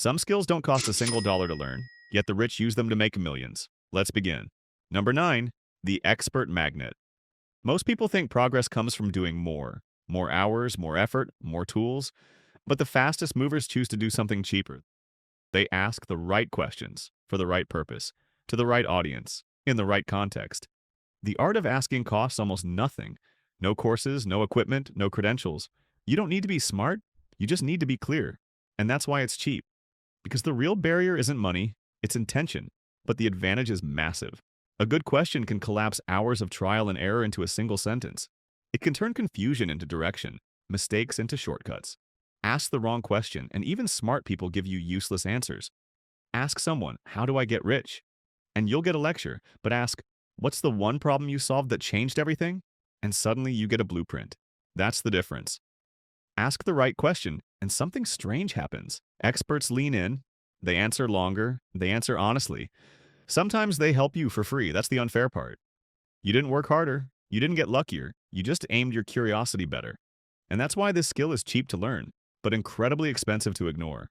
Some skills don't cost a single dollar to learn, yet the rich use them to make millions. Let's begin. Number 9, the expert magnet. Most people think progress comes from doing more. More hours, more effort, more tools. But the fastest movers choose to do something cheaper. They ask the right questions for the right purpose, to the right audience, in the right context. The art of asking costs almost nothing. No courses, no equipment, no credentials. You don't need to be smart, you just need to be clear. And that's why it's cheap. Because the real barrier isn't money, it's intention. But the advantage is massive. A good question can collapse hours of trial and error into a single sentence. It can turn confusion into direction, mistakes into shortcuts. Ask the wrong question, and even smart people give you useless answers. Ask someone, "How do I get rich?" And you'll get a lecture, but ask, "What's the one problem you solved that changed everything?" And suddenly you get a blueprint. That's the difference. Ask the right question, and something strange happens. Experts lean in, they answer longer, they answer honestly. Sometimes they help you for free. That's the unfair part. You didn't work harder, you didn't get luckier, you just aimed your curiosity better. And that's why this skill is cheap to learn, but incredibly expensive to ignore.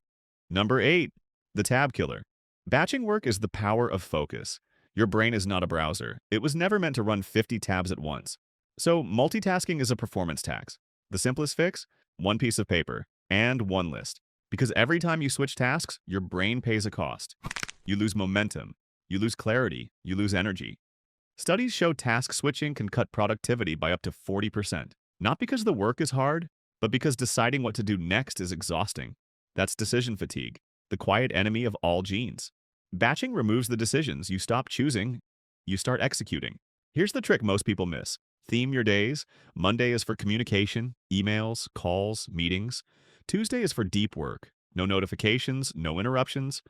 Number 8, the tab killer. Batching work is the power of focus. Your brain is not a browser. It was never meant to run 50 tabs at once. So multitasking is a performance tax. The simplest fix? One piece of paper and one list. Because every time you switch tasks, your brain pays a cost. You lose momentum, you lose clarity, you lose energy. Studies show task switching can cut productivity by up to 40%. Not because the work is hard, but because deciding what to do next is exhausting. That's decision fatigue, the quiet enemy of all genes. Batching removes the decisions. You stop choosing, you start executing. Here's the trick most people miss. Theme your days. Monday is for communication, emails, calls, meetings. Tuesday is for deep work. No notifications, no interruptions.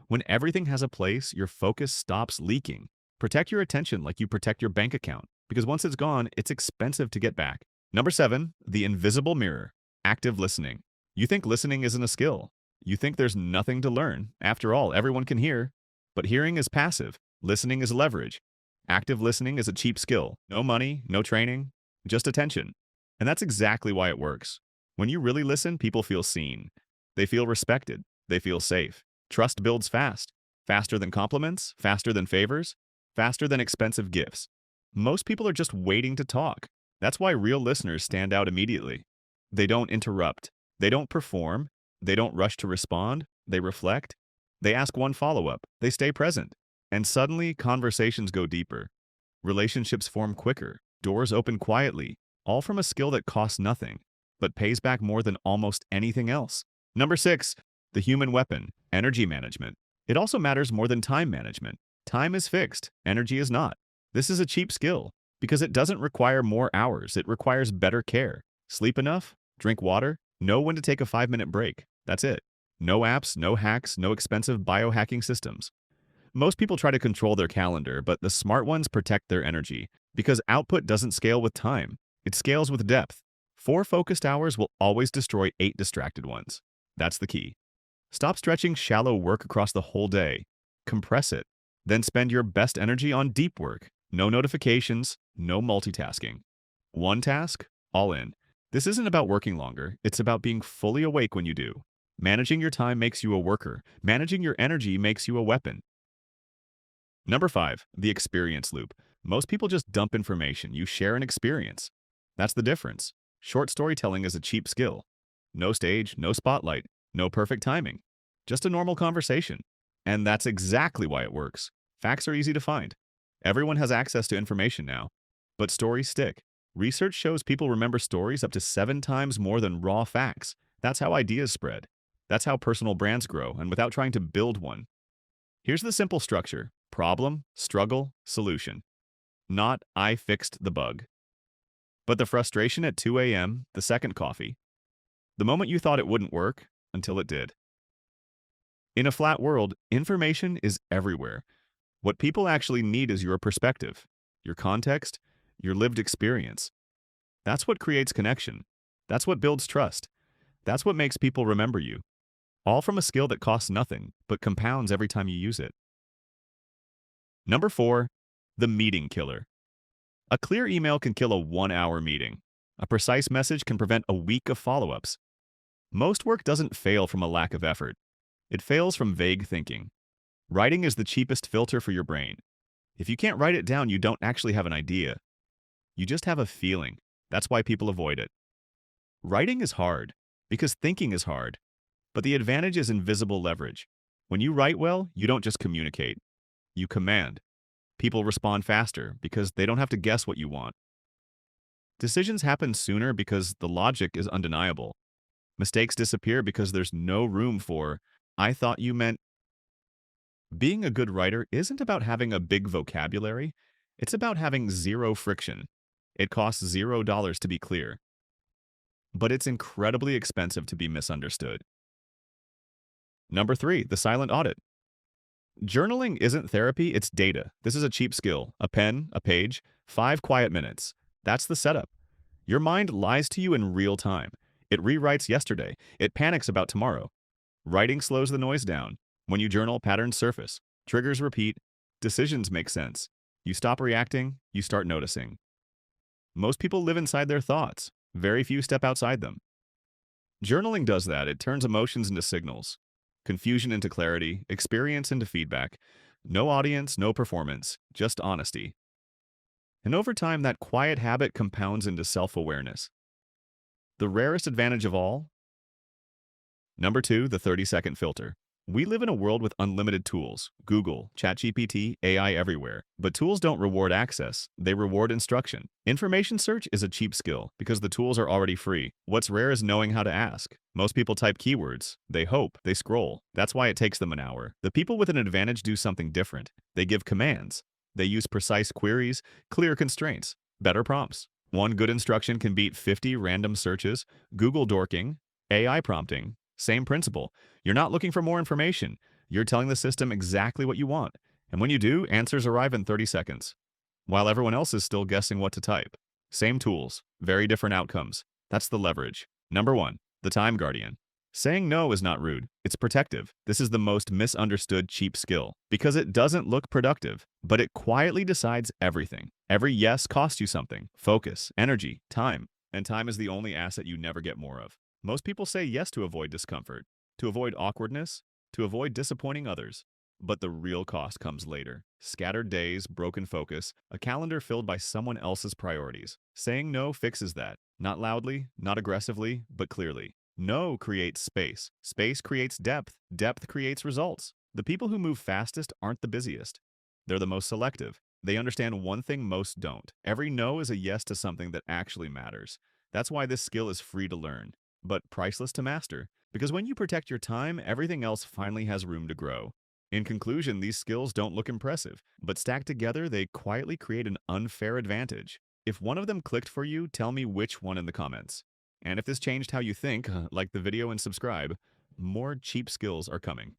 When everything has a place, your focus stops leaking. Protect your attention like you protect your bank account, because once it's gone, it's expensive to get back. Number 7, the invisible mirror, active listening. You think listening isn't a skill. You think there's nothing to learn. After all, everyone can hear. But hearing is passive. Listening is leverage. Active listening is a cheap skill. No money, no training, just attention. And that's exactly why it works. When you really listen, people feel seen. They feel respected. They feel safe. Trust builds fast. Faster than compliments, faster than favors, faster than expensive gifts. Most people are just waiting to talk. That's why real listeners stand out immediately. They don't interrupt. They don't perform. They don't rush to respond. They reflect. They ask one follow-up. They stay present. And suddenly, conversations go deeper. Relationships form quicker. Doors open quietly. All from a skill that costs nothing, but pays back more than almost anything else. Number 6, the human weapon, energy management. It also matters more than time management. Time is fixed. Energy is not. This is a cheap skill because it doesn't require more hours. It requires better care. Sleep enough, drink water, know when to take a 5-minute break. That's it. No apps, no hacks, no expensive biohacking systems. Most people try to control their calendar, but the smart ones protect their energy because output doesn't scale with time. It scales with depth. 4 focused hours will always destroy 8 distracted ones. That's the key. Stop stretching shallow work across the whole day. Compress it. Then spend your best energy on deep work. No notifications, no multitasking. One task, all in. This isn't about working longer. It's about being fully awake when you do. Managing your time makes you a worker. Managing your energy makes you a weapon. Number 5, the experience loop. Most people just dump information. You share an experience. That's the difference. Short storytelling is a cheap skill. No stage, no spotlight, no perfect timing. Just a normal conversation. And that's exactly why it works. Facts are easy to find. Everyone has access to information now. But stories stick. Research shows people remember stories up to 7 times more than raw facts. That's how ideas spread. That's how personal brands grow, and without trying to build one. Here's the simple structure. Problem, struggle, solution. Not "I fixed the bug." But the frustration at 2 a.m., the second coffee. The moment you thought it wouldn't work, until it did. In a flat world, information is everywhere. What people actually need is your perspective, your context, your lived experience. That's what creates connection. That's what builds trust. That's what makes people remember you. All from a skill that costs nothing, but compounds every time you use it. Number 4, the meeting killer. A clear email can kill a 1-hour meeting. A precise message can prevent a week of follow-ups. Most work doesn't fail from a lack of effort. It fails from vague thinking. Writing is the cheapest filter for your brain. If you can't write it down, you don't actually have an idea. You just have a feeling. That's why people avoid it. Writing is hard because thinking is hard, but the advantage is invisible leverage. When you write well, you don't just communicate, you command. People respond faster because they don't have to guess what you want. Decisions happen sooner because the logic is undeniable. Mistakes disappear because there's no room for, I thought you meant. Being a good writer isn't about having a big vocabulary, it's about having zero friction. It costs $0 to be clear, but it's incredibly expensive to be misunderstood. Number 3, the silent audit. Journaling isn't therapy, it's data. This is a cheap skill. A pen, a page, 5 quiet minutes. That's the setup. Your mind lies to you in real time. It rewrites yesterday. It panics about tomorrow. Writing slows the noise down. When you journal, patterns surface. Triggers repeat. Decisions make sense. You stop reacting, you start noticing. Most people live inside their thoughts. Very few step outside them. Journaling does that. It turns emotions into signals, confusion into clarity, experience into feedback. No audience, no performance, just honesty. And over time, that quiet habit compounds into self-awareness. The rarest advantage of all? Number 2, the 30-second filter. We live in a world with unlimited tools. Google, ChatGPT, AI everywhere. But tools don't reward access, they reward instruction. Information search is a cheap skill because the tools are already free. What's rare is knowing how to ask. Most people type keywords. They hope. They scroll. That's why it takes them an hour. The people with an advantage do something different. They give commands. They use precise queries, clear constraints, better prompts. One good instruction can beat 50 random searches. Google dorking, AI prompting. Same principle. You're not looking for more information. You're telling the system exactly what you want. And when you do, answers arrive in 30 seconds, while everyone else is still guessing what to type. Same tools, very different outcomes. That's the leverage. Number 1, the time guardian. Saying no is not rude. It's protective. This is the most misunderstood cheap skill because it doesn't look productive, but it quietly decides everything. Every yes costs you something: focus, energy, time. And time is the only asset you never get more of. Most people say yes to avoid discomfort, to avoid awkwardness, to avoid disappointing others. But the real cost comes later. Scattered days, broken focus, a calendar filled by someone else's priorities. Saying no fixes that. Not loudly, not aggressively, but clearly. No creates space. Space creates depth. Depth creates results. The people who move fastest aren't the busiest. They're the most selective. They understand one thing most don't. Every no is a yes to something that actually matters. That's why this skill is free to learn, but priceless to master. Because when you protect your time, everything else finally has room to grow. In conclusion, these skills don't look impressive, but stacked together, they quietly create an unfair advantage. If one of them clicked for you, tell me which one in the comments. And if this changed how you think, like the video and subscribe. More cheap skills are coming.